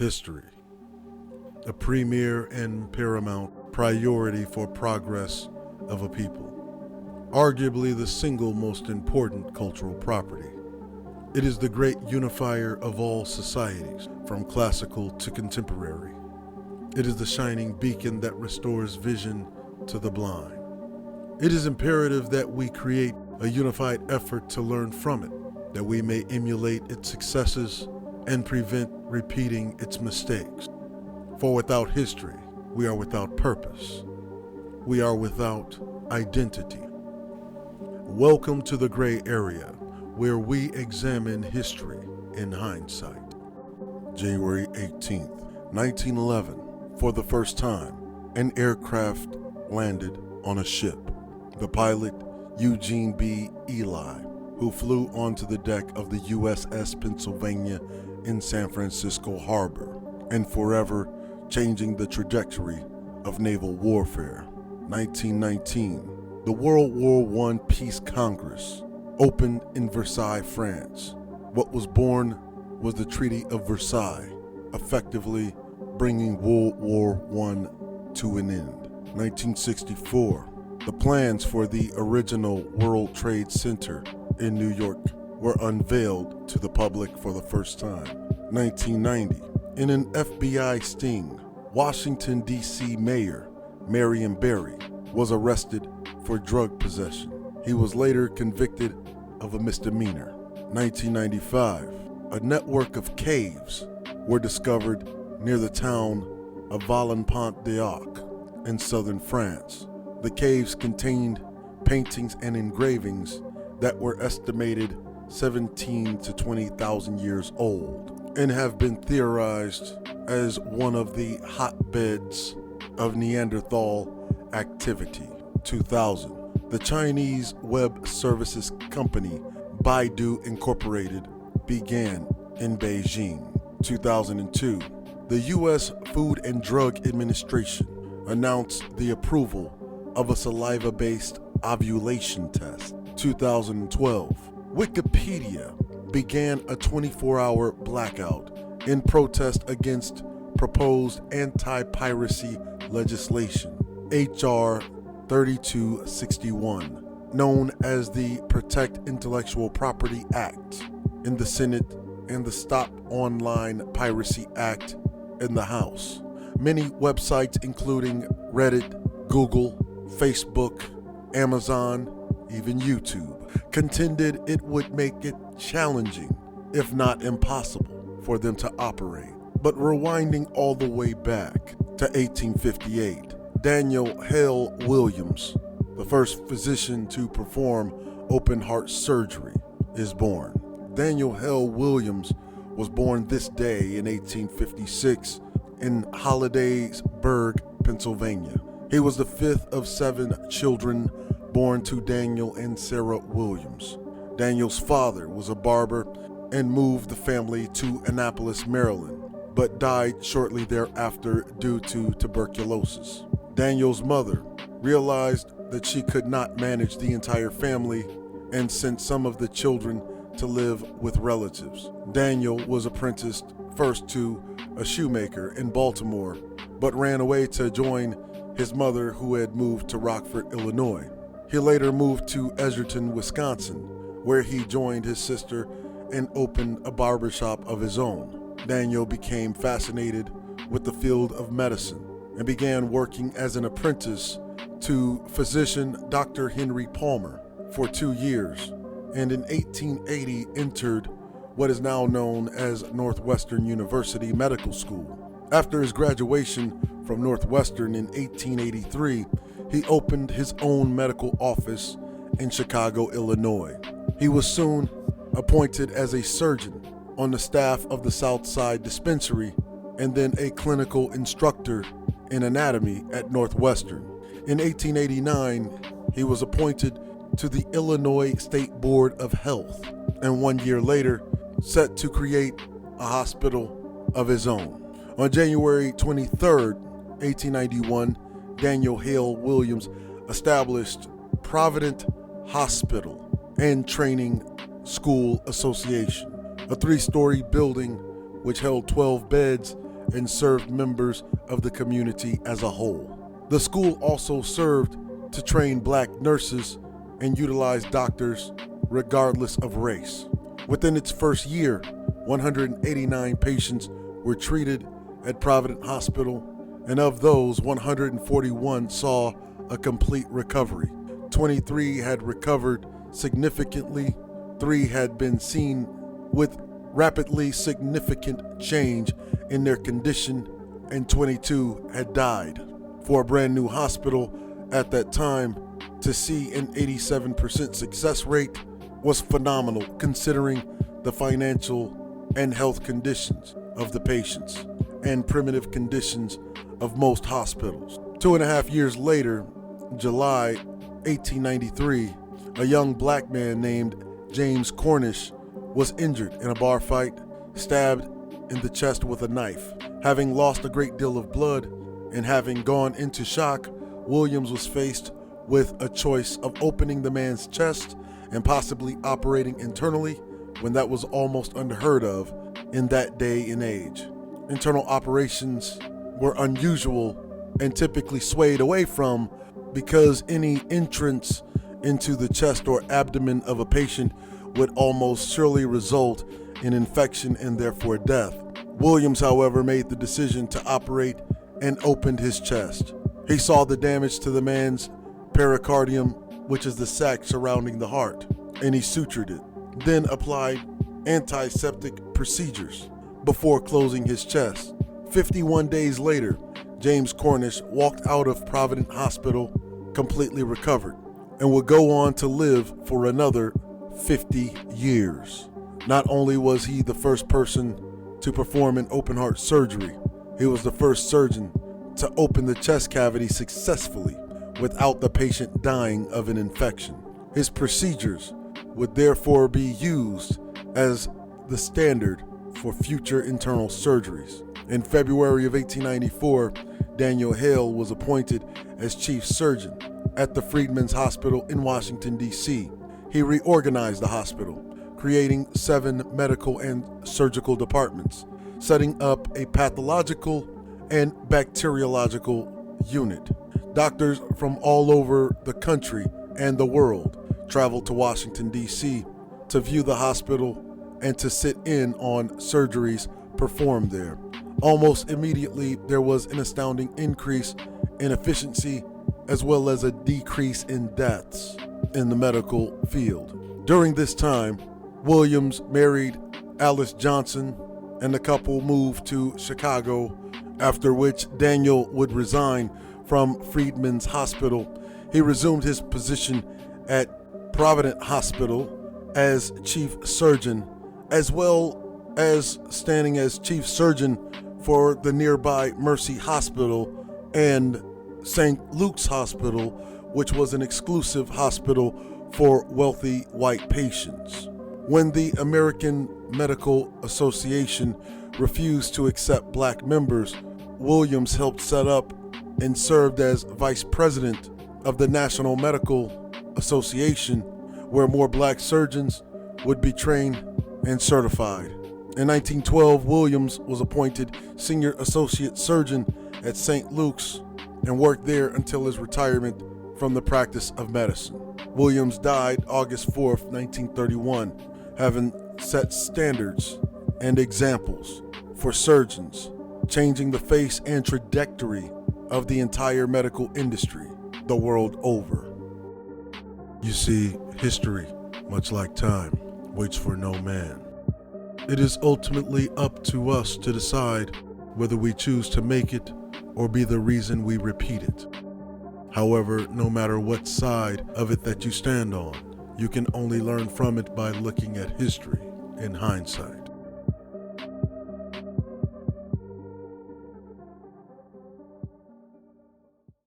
History, a premier and paramount priority for progress of a people, arguably the single most important cultural property. It is the great unifier of all societies, from classical to contemporary. It is the shining beacon that restores vision to the blind. It is imperative that we create a unified effort to learn from it, that we may emulate its successes and prevent repeating its mistakes. For without history, we are without purpose. We are without identity. Welcome to the gray area, where we examine history in hindsight. January 18th, 1911, for the first time, an aircraft landed on a ship. The pilot, Eugene B. Ely, who flew onto the deck of the USS Pennsylvania in San Francisco Harbor, and forever changing the trajectory of naval warfare. 1919, the World War I Peace Congress opened in Versailles, France. What was born was the Treaty of Versailles, effectively bringing World War I to an end. 1964, the plans for the original World Trade Center in New York were unveiled to the public for the first time. 1990, in an FBI sting, Washington, D.C. Mayor Marion Barry was arrested for drug possession. He was later convicted of a misdemeanor. 1995, a network of caves were discovered near the town of Vallon-Pont-d'Arc in southern France. The caves contained paintings and engravings that were estimated 17 to 20,000 years old and have been theorized as one of the hotbeds of Neanderthal activity. 2000, the Chinese web services company Baidu Incorporated began in Beijing. 2002, the U.S. Food and Drug Administration announced the approval of a saliva-based ovulation test. 2012, Wikipedia began a 24-hour blackout in protest against proposed anti-piracy legislation, H.R. 3261, known as the Protect Intellectual Property Act in the Senate and the Stop Online Piracy Act in the House. Many websites, including Reddit, Google, Facebook, Amazon, even YouTube, contended it would make it challenging, if not impossible, for them to operate. But rewinding all the way back to 1858, Daniel Hale Williams, the first physician to perform open heart surgery, is born. Daniel Hale Williams was born this day in 1856 in Hollidaysburg, Pennsylvania. He was the fifth of 7 children born to Daniel and Sarah Williams. Daniel's father was a barber and moved the family to Annapolis, Maryland, but died shortly thereafter due to tuberculosis. Daniel's mother realized that she could not manage the entire family and sent some of the children to live with relatives. Daniel was apprenticed first to a shoemaker in Baltimore, but ran away to join his mother, who had moved to Rockford, Illinois. He later moved to Edgerton, Wisconsin, where he joined his sister and opened a barbershop of his own. Daniel became fascinated with the field of medicine and began working as an apprentice to physician Dr. Henry Palmer for 2 years, and in 1880 entered what is now known as Northwestern University Medical School. After his graduation from Northwestern in 1883, he opened his own medical office in Chicago, Illinois. He was soon appointed as a surgeon on the staff of the Southside Dispensary and then a clinical instructor in anatomy at Northwestern. In 1889, he was appointed to the Illinois State Board of Health, and 1 year later, set to create a hospital of his own. On January 23, 1891, Daniel Hale Williams established Provident Hospital and Training School Association, a 3-story building which held 12 beds and served members of the community as a whole. The school also served to train black nurses and utilize doctors regardless of race. Within its first year, 189 patients were treated at Providence Hospital, and of those, 141 saw a complete recovery. 23 had recovered significantly, 3 had been seen with rapidly significant change in their condition, and 22 had died. For a brand new hospital at that time, to see an 87% success rate was phenomenal, considering the financial and health conditions of the patients and primitive conditions of most hospitals. 2.5 years later, July 1893, a young black man named James Cornish was injured in a bar fight, stabbed in the chest with a knife. Having lost a great deal of blood and having gone into shock, Williams was faced with a choice of opening the man's chest and possibly operating internally, when that was almost unheard of in that day and age. Internal operations were unusual and typically swayed away from, because any entrance into the chest or abdomen of a patient would almost surely result in infection and therefore death. Williams, however, made the decision to operate and opened his chest. He saw the damage to the man's pericardium, which is the sac surrounding the heart, and he sutured it, then applied antiseptic procedures before closing his chest. 51 days later, James Cornish walked out of Providence Hospital completely recovered and would go on to live for another 50 years. Not only was he the first person to perform an open heart surgery, he was the first surgeon to open the chest cavity successfully without the patient dying of an infection. His procedures would therefore be used as the standard for future internal surgeries. In February of 1894, Daniel Hale was appointed as chief surgeon at the Freedmen's Hospital in Washington, D.C. He reorganized the hospital, creating 7 medical and surgical departments, setting up a pathological and bacteriological unit. Doctors from all over the country and the world traveled to Washington, D.C. to view the hospital and to sit in on surgeries performed there. Almost immediately, there was an astounding increase in efficiency as well as a decrease in deaths in the medical field. During this time, Williams married Alice Johnson, and the couple moved to Chicago, after which Daniel would resign from Freedmen's Hospital. He resumed his position at Providence Hospital as chief surgeon, as well as standing as chief surgeon for the nearby Mercy Hospital and St. Luke's Hospital, which was an exclusive hospital for wealthy white patients. When the American Medical Association refused to accept black members, Williams helped set up and served as vice president of the National Medical Association, where more black surgeons would be trained and certified. In 1912, Williams was appointed senior associate surgeon at St. Luke's and worked there until his retirement from the practice of medicine. Williams died August 4th, 1931, having set standards and examples for surgeons, changing the face and trajectory of the entire medical industry the world over. You see, history, much like time, waits for no man. It is ultimately up to us to decide whether we choose to make it or be the reason we repeat it. However, no matter what side of it that you stand on, you can only learn from it by looking at history in hindsight.